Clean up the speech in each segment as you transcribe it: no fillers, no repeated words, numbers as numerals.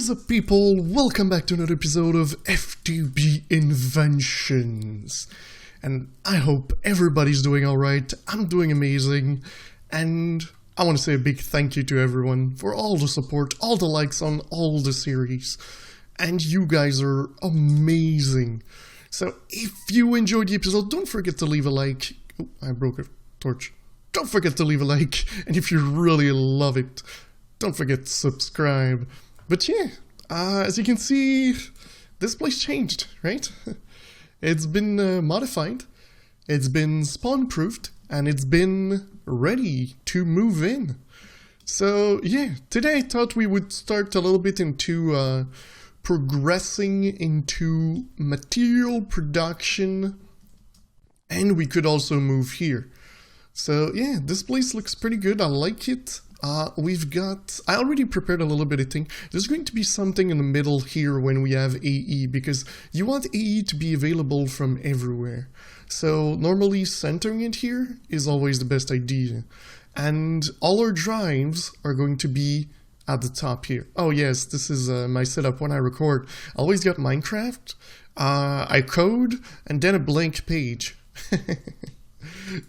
What is up, people? Welcome back to another episode of FTB Inventions. And I hope everybody's doing alright. I'm doing amazing. And I want to say a big thank you to everyone for all the support, all the likes on all the series. And you guys are amazing. So if you enjoyed the episode, don't forget to leave a like. Oh, I broke a torch. Don't forget to leave a like. And if you really love it, don't forget to subscribe. But yeah, as you can see, this place changed, right? It's been modified, it's been spawn-proofed, and it's been ready to move in. So yeah, today I thought we would start a little bit into progressing into material production, and we could also move here. So yeah, this place looks pretty good, I like it. We've got, I already prepared a little bit of thing. There's going to be something in the middle here when we have AE, because you want AE to be available from everywhere. So normally centering it here is always the best idea. And all our drives are going to be at the top here. Oh yes, this is my setup when I record. I always got Minecraft, I code, and then a blank page.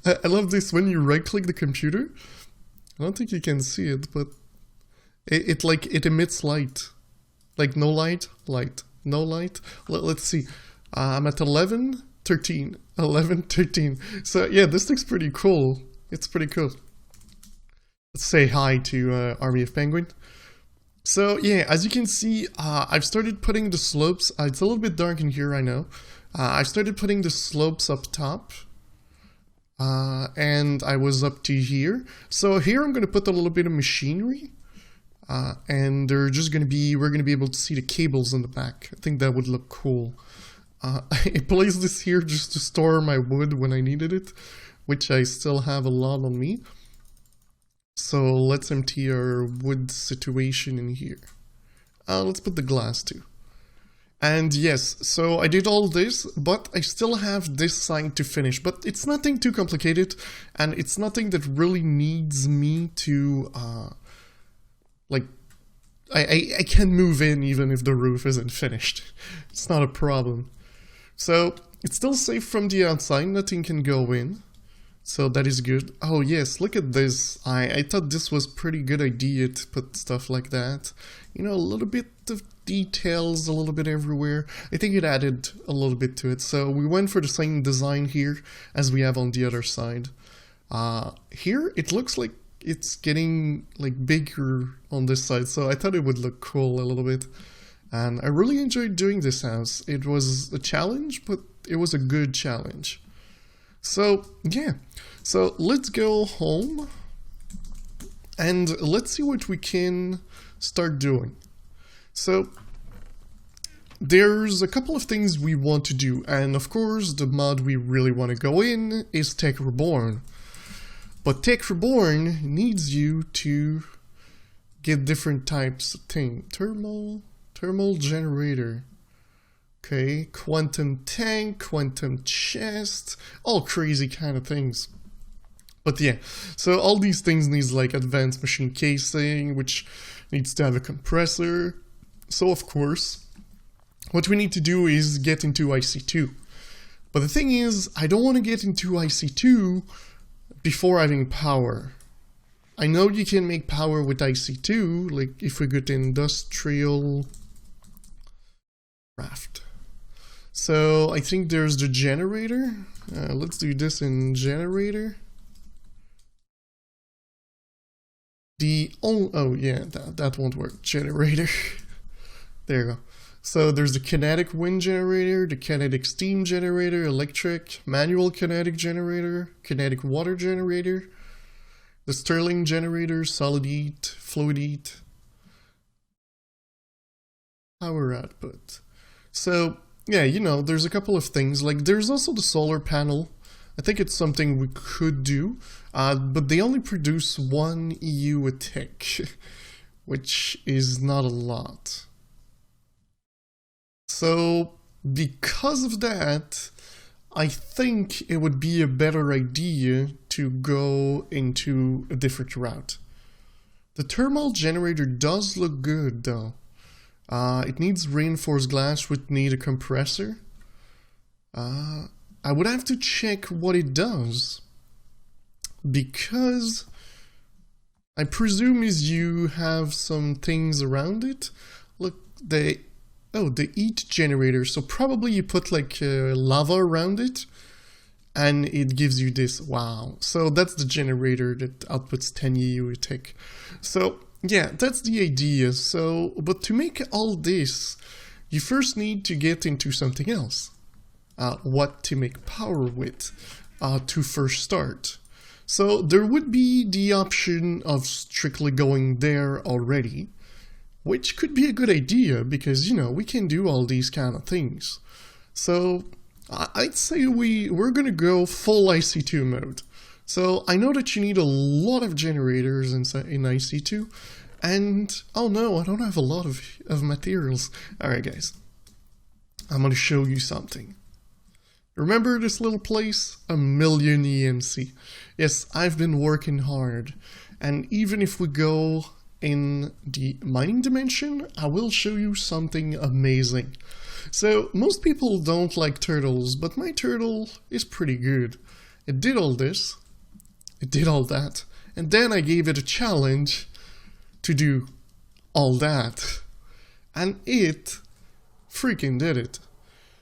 I love this when you right click the computer. I don't think you can see it, but it emits light. Like no light, light, no light. Let's see. I'm at 11, 13, 11, 13. So yeah, this looks pretty cool. It's pretty cool. Let's say hi to Army of Penguin. So yeah, as you can see, I've started putting the slopes. It's a little bit dark in here, I know. I've started putting the slopes up top. And I was up to here. So here I'm going to put a little bit of machinery. And they're just going to be, we're going to be able to see the cables in the back. I think that would look cool. I placed this here just to store my wood when I needed it, which I still have a lot on me. So let's empty our wood situation in here. Let's put the glass too. And yes, so I did all this, but I still have this side to finish, but it's nothing too complicated, and it's nothing that really needs me to, like, I can move in even if the roof isn't finished. It's not a problem. So, it's still safe from the outside, nothing can go in, so that is good. Oh yes, look at this. I thought this was pretty good idea to put stuff like that. You know, a little bit of details a little bit everywhere. I think it added a little bit to it. So we went for the same design here as we have on the other side. Here it looks like it's getting like bigger on this side, so I thought it would look cool a little bit. And I really enjoyed doing this house. It was a challenge, but it was a good challenge. So yeah, so let's go home and let's see what we can start doing. So there's a couple of things we want to do, and of course the mod we really want to go in is Tech Reborn. But Tech Reborn needs you to get different types of things. Thermal generator. Okay, quantum tank, quantum chest, all crazy kind of things. But yeah, so all these things needs like advanced machine casing, which needs to have a compressor. So of course, what we need to do is get into IC2. But the thing is, I don't want to get into IC2 before having power. I know you can make power with IC2, like if we go to industrial craft. So I think there's the generator. Let's do this in generator. Oh yeah, that won't work. Generator. There you go. So there's the kinetic wind generator, the kinetic steam generator, electric, manual kinetic generator, kinetic water generator, the Stirling generator, solid heat, fluid heat, power output. So yeah, you know, there's a couple of things. Like there's also the solar panel. I think it's something we could do, but they only produce 1 EU a tick, which is not a lot. So, because of that, I think it would be a better idea to go into a different route. The thermal generator does look good though. It needs reinforced glass, which need a compressor. I would have to check what it does, because I presume is you have some things around it. Look, the heat generator. So probably you put like lava around it, and it gives you this. Wow. So that's the generator that outputs 10 EU a tick. So yeah, that's the idea. So, but to make all this, you first need to get into something else. What to make power with to first start. So there would be the option of strictly going there already, which could be a good idea because, you know, we can do all these kind of things. So I'd say we're gonna go full IC2 mode. So I know that you need a lot of generators in IC2, and oh no, I don't have a lot of materials. Alright guys, I'm gonna show you something. Remember this little place? A million EMC. Yes, I've been working hard. And even if we go in the mining dimension, I will show you something amazing. So, most people don't like turtles, but my turtle is pretty good. It did all this, it did all that, and then I gave it a challenge to do all that. And it freaking did it.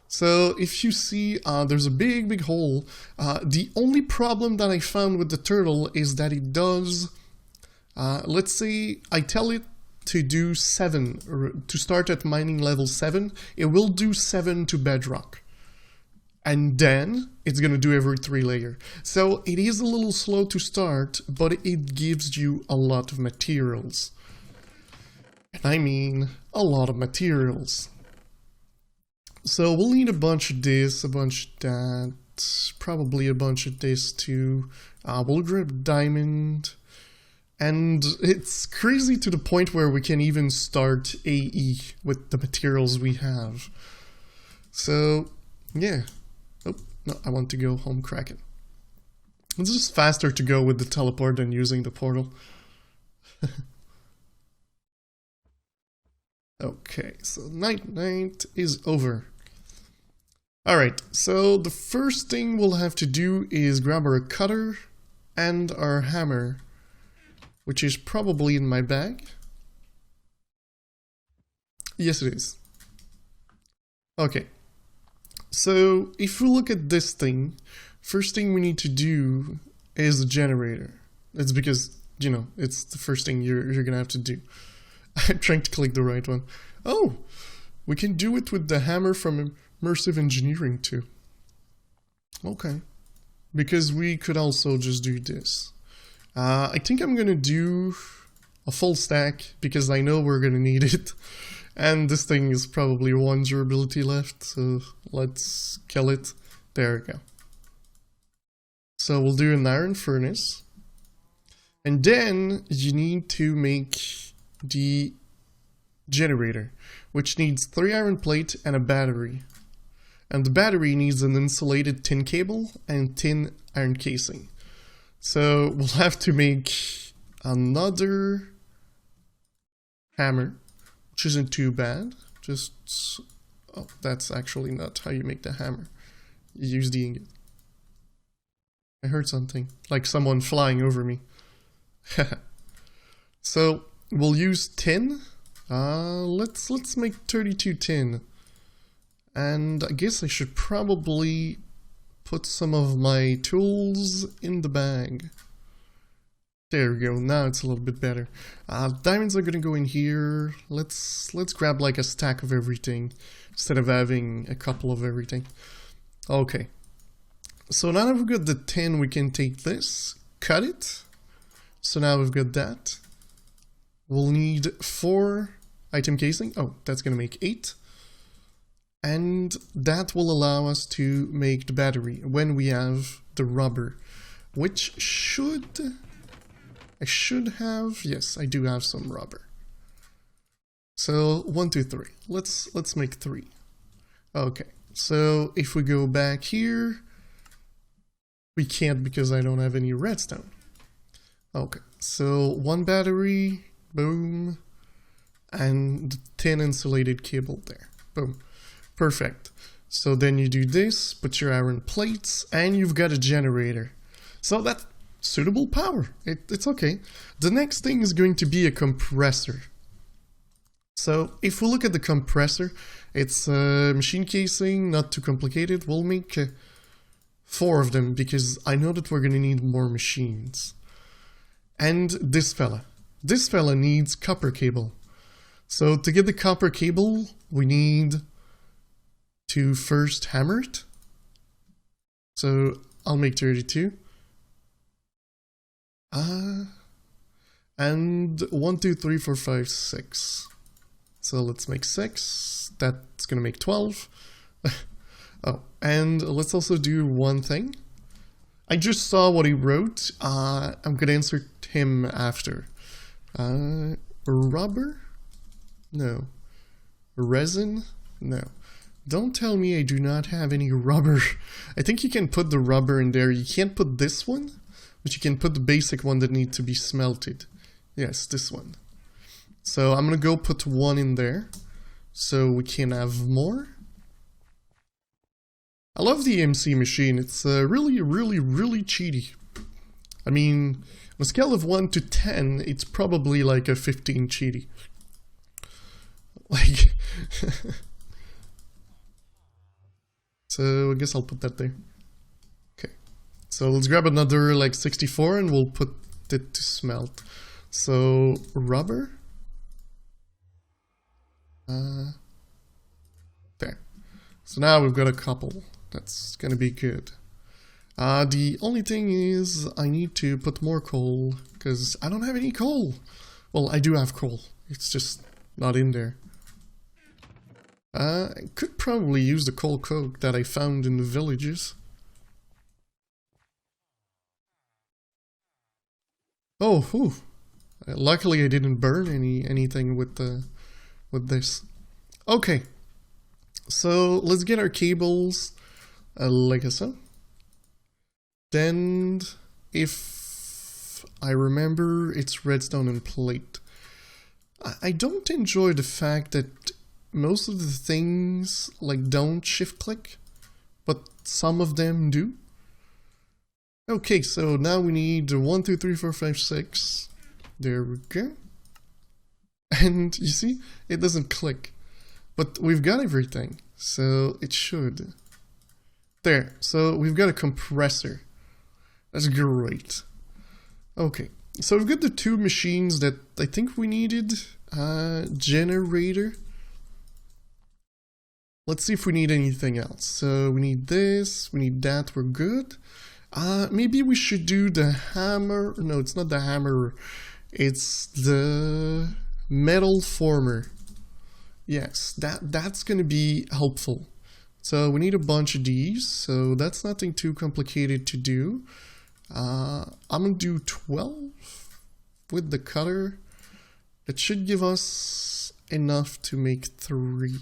So if you see, there's a big hole. The only problem that I found with the turtle is that it does, let's say I tell it to do 7, or to start at mining level 7, it will do 7 to bedrock. And then it's gonna do every 3 layer. So it is a little slow to start, but it gives you a lot of materials. And I mean, a lot of materials. So we'll need a bunch of this, a bunch of that, probably a bunch of this too. We'll grab diamond, and it's crazy to the point where we can even start AE with the materials we have. So yeah, oh no, I want to go home cracking. It's just faster to go with the teleport than using the portal. Okay, so night is over. Alright, so the first thing we'll have to do is grab our cutter and our hammer, which is probably in my bag. Yes, it is. Okay, so if we look at this thing, first thing we need to do is the generator. It's because, you know, it's the first thing you're gonna have to do. I'm trying to click the right one. Oh, we can do it with the hammer from Immersive Engineering too. Okay, because we could also just do this. I think I'm gonna do a full stack because I know we're gonna need it, and this thing is probably 1 durability left, so let's kill it. There we go. So we'll do an iron furnace, and then you need to make the generator, which needs 3 iron plate and a battery. And the battery needs an insulated tin cable and tin iron casing. So we'll have to make another hammer, which isn't too bad. Just, oh, that's actually not how you make the hammer. You use the ingot. I heard something, like someone flying over me. So we'll use tin. Let's make 32 tin. And I guess I should probably put some of my tools in the bag. There we go, now it's a little bit better. Diamonds are gonna go in here. Let's grab like a stack of everything instead of having a couple of everything. Okay. So now that we've got the tin, we can take this, cut it. So now we've got that. We'll need 4 item casing. Oh, that's gonna make 8. And that will allow us to make the battery when we have the rubber, which I should have, yes, I do have some rubber. So 1, 2, 3. Let's make 3. Okay, so if we go back here, we can't because I don't have any redstone. Okay, so 1 battery, boom, and the thin insulated cable there. Boom. Perfect. So then you do this, put your iron plates, and you've got a generator. So that's suitable power. It's okay. The next thing is going to be a compressor. So if we look at the compressor, it's a machine casing, not too complicated. We'll make 4 of them because I know that we're going to need more machines. And this fella needs copper cable. So to get the copper cable, we need to first hammer it. So I'll make 32. And 1, 2, 3, 4, 5, 6. So let's make 6. That's gonna make 12. Oh, and let's also do one thing. I just saw what he wrote. I'm gonna insert him after. Rubber? No. Resin? No. Don't tell me I do not have any rubber. I think you can put the rubber in there. You can't put this one, but you can put the basic one that needs to be smelted. Yes, this one. So I'm gonna go put 1 in there so we can have more. I love the MC machine. It's really, really, really cheaty. I mean, on a scale of 1 to 10, it's probably like a 15 cheaty. Like, so I guess I'll put that there. Okay, so let's grab another like 64 and we'll put it to smelt. So rubber. There. So now we've got a couple. That's gonna be good. The only thing is I need to put more coal because I don't have any coal. Well, I do have coal. It's just not in there. I could probably use the coal coke that I found in the villages. Oh, whew. Luckily I didn't burn anything with this. Okay, so let's get our cables like so. Then, if I remember, it's redstone and plate. I don't enjoy the fact that most of the things like don't shift click, but some of them do. Okay, so now we need 1, 2, 3, 4, 5, 6. There we go. And you see, it doesn't click. But we've got everything, so it should. There, so we've got a compressor. That's great. Okay, so we've got the 2 machines that I think we needed. Generator. Let's see if we need anything else. So we need this, we need that, we're good. Maybe we should do the hammer. No, it's not the hammer. It's the metal former. Yes, that's going to be helpful. So we need a bunch of these. So that's nothing too complicated to do. I'm going to do 12 with the cutter. It should give us enough to make 3.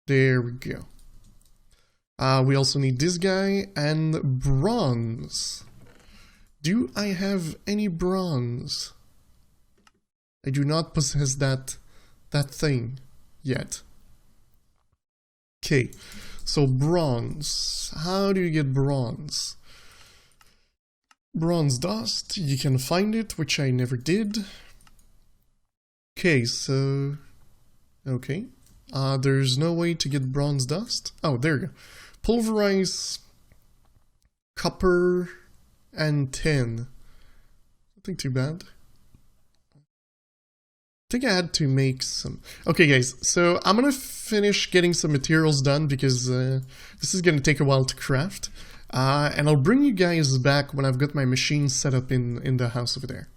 There we go. We also need this guy and bronze. Do I have any bronze? I do not possess that thing yet. Okay, so bronze. How do you get bronze? Bronze dust, you can find it, which I never did. Okay, so... okay. There's no way to get bronze dust. Oh, there you go. Pulverize copper and tin. Nothing too bad. I think I had to make some... okay guys, so I'm gonna finish getting some materials done because this is gonna take a while to craft. And I'll bring you guys back when I've got my machine set up in the house over there.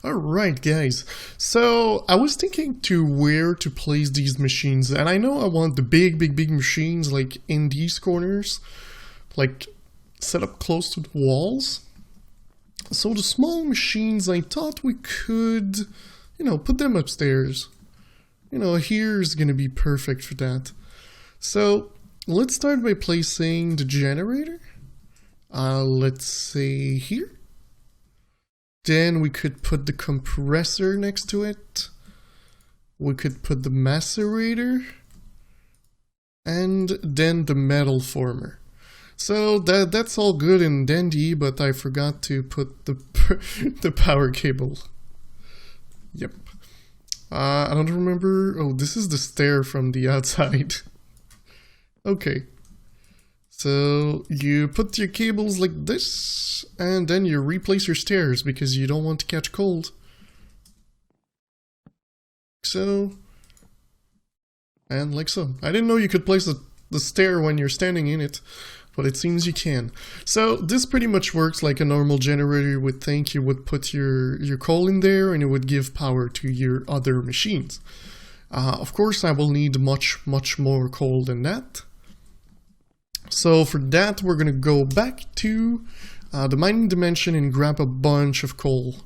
Alright guys, so I was thinking to where to place these machines, and I know I want the big machines like in these corners, like set up close to the walls. So the small machines, I thought we could, you know, put them upstairs. You know, here's gonna be perfect for that. So let's start by placing the generator. Let's say here. Then we could put the compressor next to it. We could put the macerator. And then the metal former. So that's all good and dandy, but I forgot to put the power cable. Yep. I don't remember. Oh, this is the stair from the outside. Okay. So you put your cables like this, and then you replace your stairs because you don't want to catch cold. So, and like so. I didn't know you could place the stair when you're standing in it, but it seems you can. So this pretty much works like a normal generator you would think. You would put your coal in there and it would give power to your other machines. Of course, I will need much more coal than that. So for that, we're going to go back to the mining dimension and grab a bunch of coal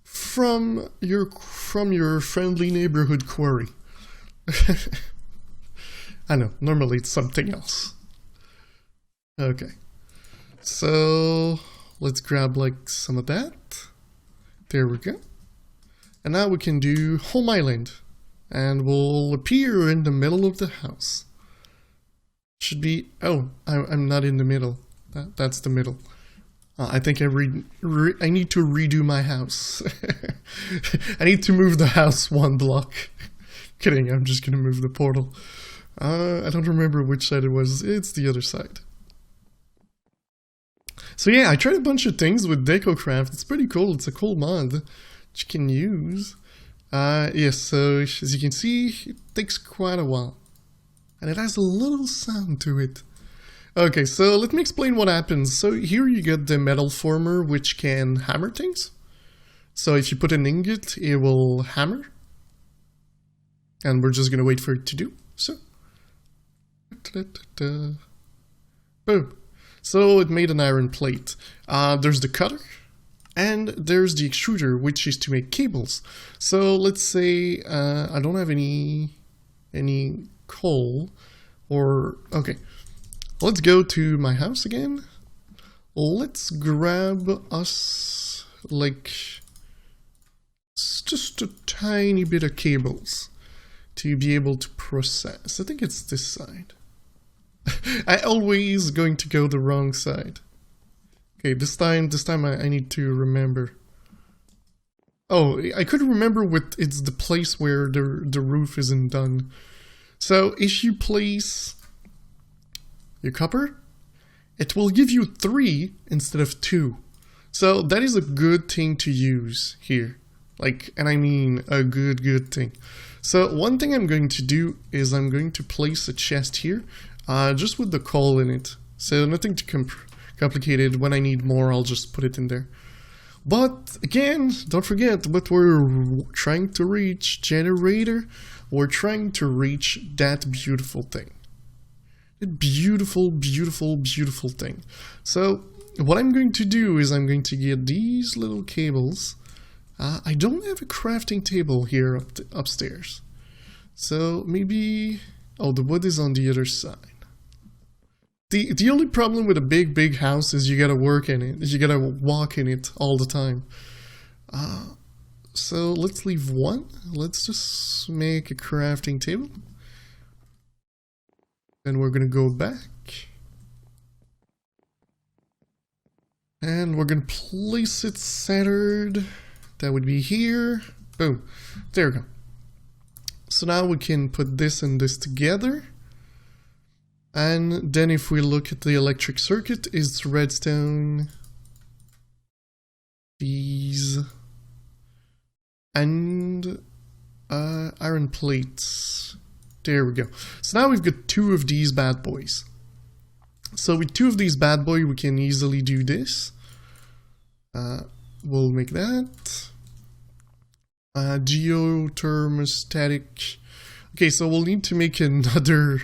from your friendly neighborhood quarry. I know, normally it's something else. Okay, so let's grab like some of that. There we go. And now we can do home island, and we'll appear in the middle of the house. Should be, oh, I'm not in the middle. That's the middle. I think I need to redo my house. I need to move the house one block. Kidding, I'm just gonna move the portal. I don't remember which side it was. It's the other side. So yeah, I tried a bunch of things with DecoCraft. It's pretty cool. It's a cool mod that you can use. Yes, so as you can see, it takes quite a while. And it has a little sound to it. Okay, so let me explain what happens. So here you get the metal former, which can hammer things. So if you put an ingot, it will hammer. And we're just gonna wait for it to do so. Boom. So it made an iron plate. There's the cutter. And there's the extruder, which is to make cables. So let's say I don't have any coal, or okay, let's go to my house again. Let's grab us like just a tiny bit of cables to be able to process. I think it's this side. I always going to go the wrong side. Okay, this time I need to remember. Oh, I could remember it's the place where the roof isn't done. So if you place your copper, it will give you 3 instead of 2. So that is a good thing to use here. Like, and I mean a good thing. So one thing I'm going to do is I'm going to place a chest here, just with the coal in it. So nothing too complicated. When I need more, I'll just put it in there. But again, don't forget what we're trying to reach, generator. We're trying to reach that beautiful thing. That beautiful thing. So what I'm going to do is I'm going to get these little cables. I don't have a crafting table here upstairs. So maybe, oh, the wood is on the other side. The only problem with a big house is you gotta work in it. You gotta walk in it all the time. So let's leave one. Let's just make a crafting table. And we're gonna go back. And we're gonna place it centered. That would be here. Boom. There we go. So now we can put this and this together. And then if we look at the electric circuit, it's redstone, these, and iron plates. There we go. So now we've got 2 of these bad boys. So with 2 of these bad boys, we can easily do this. We'll make that. Geothermostatic. Okay, so we'll need to make another...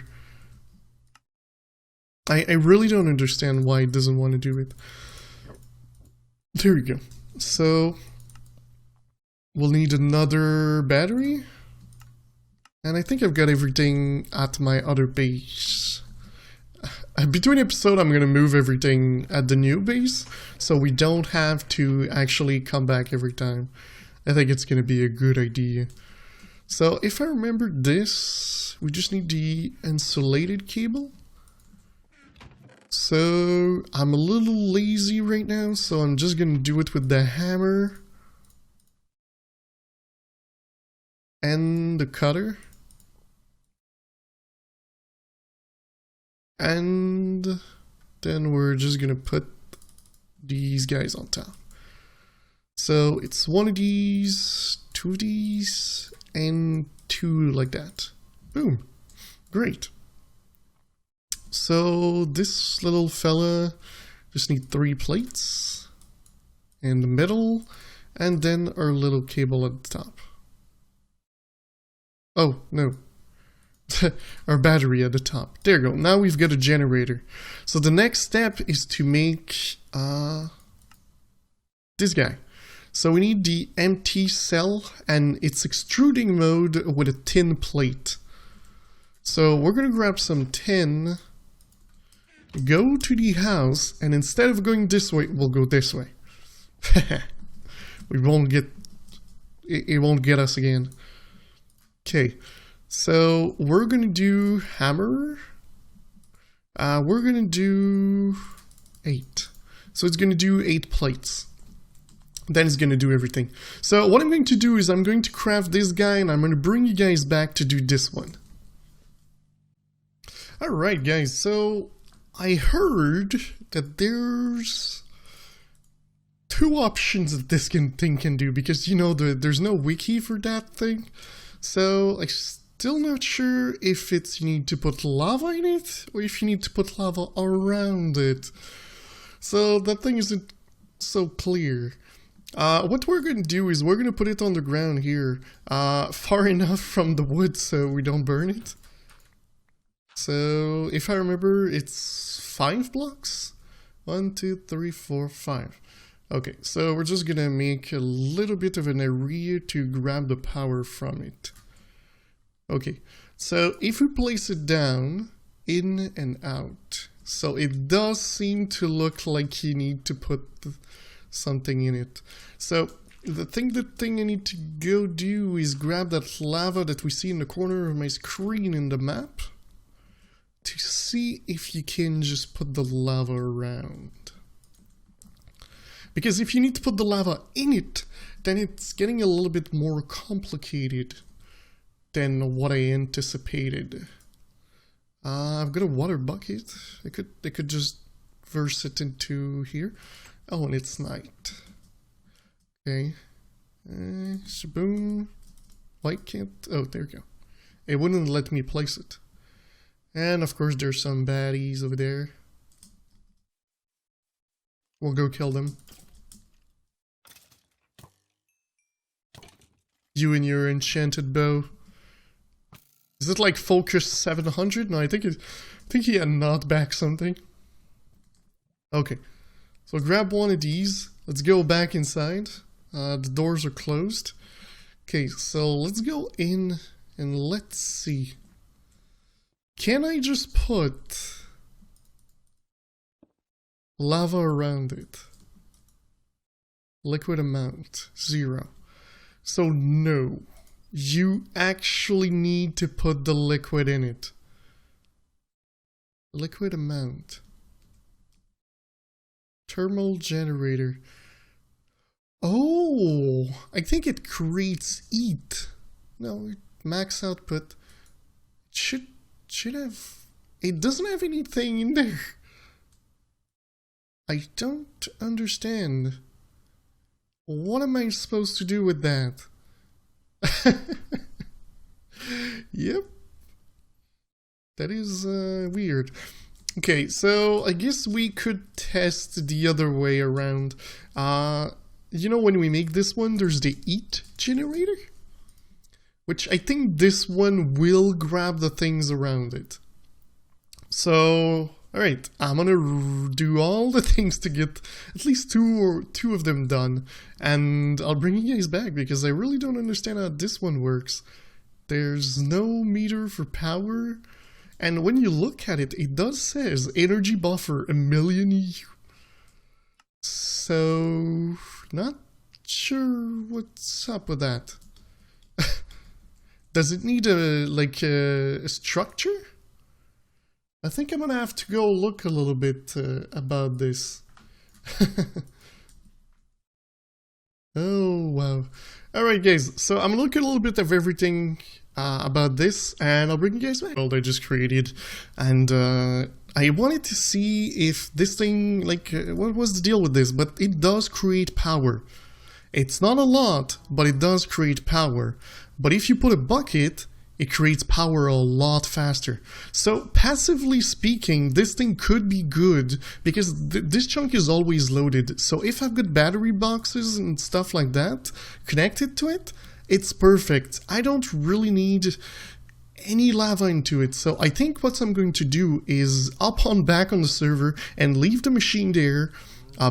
I really don't understand why it doesn't want to do it. There we go. So we'll need another battery. And I think I've got everything at my other base. between episode, I'm gonna move everything at the new base, so we don't have to actually come back every time. I think it's gonna be a good idea. So if I remember this, we just need the insulated cable. So I'm a little lazy right now, so I'm just gonna do it with the hammer and the cutter. And then we're just gonna put these guys on top. So it's one of these, two of these, and two like that. Boom. Great. So this little fella just need 3 plates in the middle, and then our little cable at the top. Oh, no. Our battery at the top. There you go. Now we've got a generator. So the next step is to make this guy. So we need the empty cell, and it's extruding mode with a tin plate. So we're gonna grab some tin, go to the house, and instead of going this way, we'll go this way. We won't get it won't get us again. Okay. So we're gonna do hammer. We're gonna do 8. So it's gonna do 8 plates. Then it's gonna do everything. So what I'm going to do is I'm going to craft this guy, and I'm gonna bring you guys back to do this one. Alright guys, so I heard that there's 2 options that this thing can do, because you know there's no wiki for that thing. So I'm still not sure if it's you need to put lava in it or if you need to put lava around it. So that thing isn't so clear. What we're going to do is we're going to put it on the ground here, far enough from the wood so we don't burn it. So if I remember, it's 5 blocks. 1, 2, 3, 4, 5. Okay, so we're just gonna make a little bit of an area to grab the power from it. Okay, so if we place it down, in and out, so it does seem to look like you need to put something in it. So the thing I need to go do is grab that lava that we see in the corner of my screen in the map to see if you can just put the lava around. Because if you need to put the lava in it, then it's getting a little bit more complicated than what I anticipated. I've got a water bucket. I could just verse it into here. Oh, and it's night. Okay. Shaboom. Why can't... Oh, there we go. It wouldn't let me place it. And of course there's some baddies over there. We'll go kill them. You and your enchanted bow. Is it like Focus 700? No, I think he had knocked back something. Okay. So grab one of these. Let's go back inside. The doors are closed. Okay, so let's go in and let's see. Can I just put lava around it? Liquid amount, 0. So no, you actually need to put the liquid in it. Liquid amount. Thermal generator. Oh, I think it creates heat. No, max output. It should have... It doesn't have anything in there. I don't understand. What am I supposed to do with that? Yep. That is weird. Okay, so I guess we could test the other way around. You know, when we make this one, there's the heat generator, which I think this one will grab the things around it. So, alright, I'm gonna do all the things to get at least two of them done, and I'll bring you guys back because I really don't understand how this one works. There's no meter for power, And when you look at it, it does says energy buffer 1,000,000 EU. So, not sure what's up with that. Does it need a structure? I think I'm gonna have to go look a little bit about this. Oh, wow. Alright guys, so I'm gonna look at a little bit of everything about this, and I'll bring you guys back. Well, I just created, and I wanted to see if this thing, what was the deal with this, but it does create power. It's not a lot, but it does create power. But if you put a bucket, it creates power a lot faster. So passively speaking, this thing could be good because this chunk is always loaded. So if I've got battery boxes and stuff like that connected to it, it's perfect. I don't really need any lava into it. So I think what I'm going to do is up on back on the server and leave the machine there,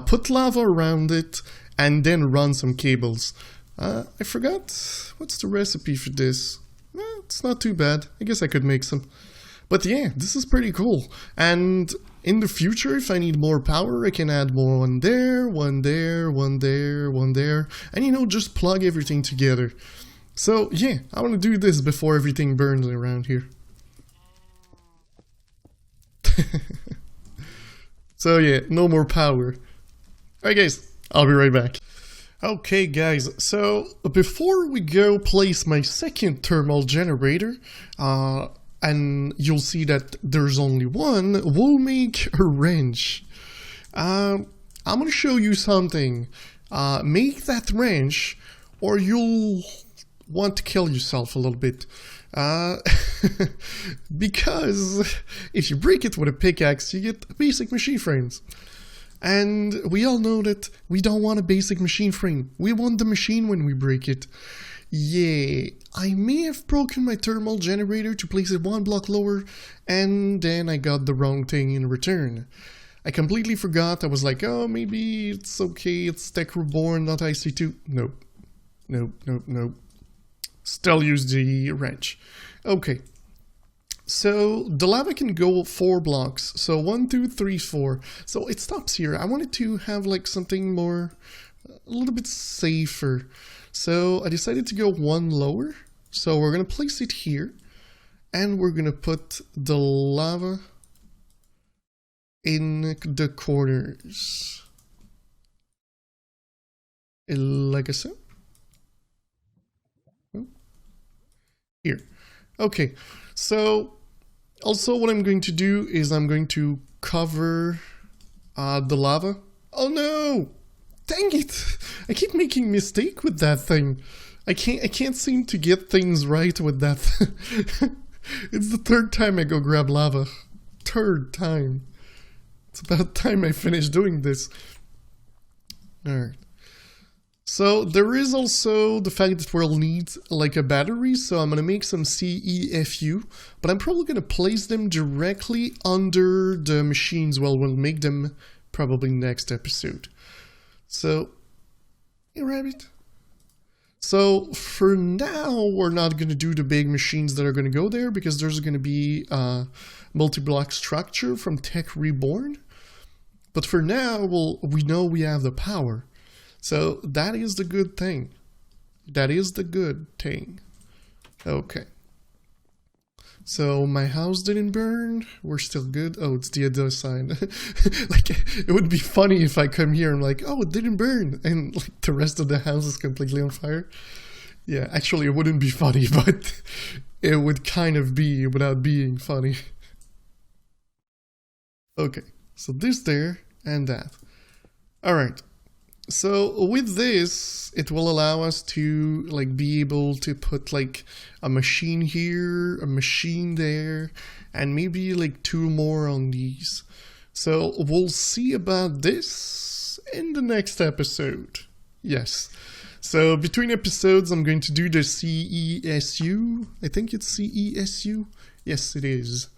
put lava around it, and then run some cables. I forgot, what's the recipe for this? It's not too bad. I guess I could make some. But yeah, this is pretty cool. And in the future, if I need more power, I can add more one there, one there, one there, one there. And you know, just plug everything together. So yeah, I want to do this before everything burns around here. So yeah, no more power. Alright guys, I'll be right back. Okay guys, so before we go place my second thermal generator, and you'll see that there's only one, we'll make a wrench. I'm gonna show you something. Make that wrench or you'll want to kill yourself a little bit. Because if you break it with a pickaxe, you get basic machine frames. And we all know that we don't want a basic machine frame. We want the machine when we break it. Yeah, I may have broken my thermal generator to place it one block lower, and then I got the wrong thing in return. I completely forgot. I was like, oh, maybe it's okay. It's Tech Reborn, not IC2. Nope. Nope, nope, nope. Still use the wrench. Okay. So the lava can go 4 blocks. So 1, 2, 3, 4. So it stops here. I wanted to have like something more, a little bit safer. So I decided to go 1 lower. So we're going to place it here. And we're going to put the lava in the corners. Like so. Here. Okay. So, also what I'm going to do is I'm going to cover the lava. Oh no! Dang it! I keep making mistake with that thing. I can't seem to get things right with that. It's the 3rd time I go grab lava. 3rd time. It's about time I finish doing this. Alright. So there is also the fact that we'll need like a battery, so I'm going to make some CEFU, but I'm probably going to place them directly under the machines. Well, we'll make them probably next episode. So, hey rabbit. So for now, we're not going to do the big machines that are going to go there because there's going to be a multi-block structure from Tech Reborn. But for now, we know we have the power. So that is the good thing. That is the good thing. Okay. So my house didn't burn. We're still good. Oh, it's the other side. Like, it would be funny if I come here and I'm like, oh, it didn't burn. And like the rest of the house is completely on fire. Yeah, actually it wouldn't be funny, but it would kind of be without being funny. Okay, so this there and that. All right. So with this, it will allow us to like be able to put like a machine here, a machine there, and maybe like 2 more on these. So we'll see about this in the next episode. Yes. So between episodes, I'm going to do the CESU. I think it's CESU. Yes, it is.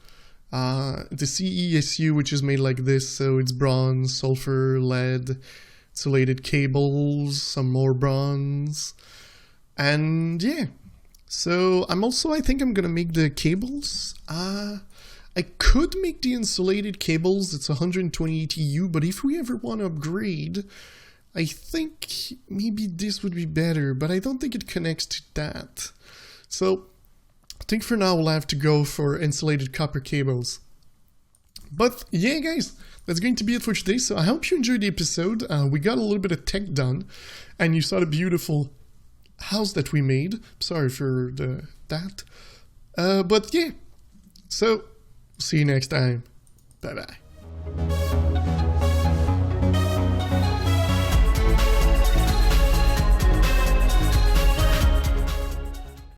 The CESU, which is made like this. So it's bronze, sulfur, lead, insulated cables, some more bronze, and yeah. So I think I'm gonna make the cables. I could make the insulated cables, it's 128 EU, but if we ever want to upgrade, I think maybe this would be better, but I don't think it connects to that. So I think for now we'll have to go for insulated copper cables. But yeah, guys, that's going to be it for today. So I hope you enjoyed the episode. We got a little bit of tech done, and you saw the beautiful house that we made. Sorry for that. But yeah, so see you next time. Bye bye.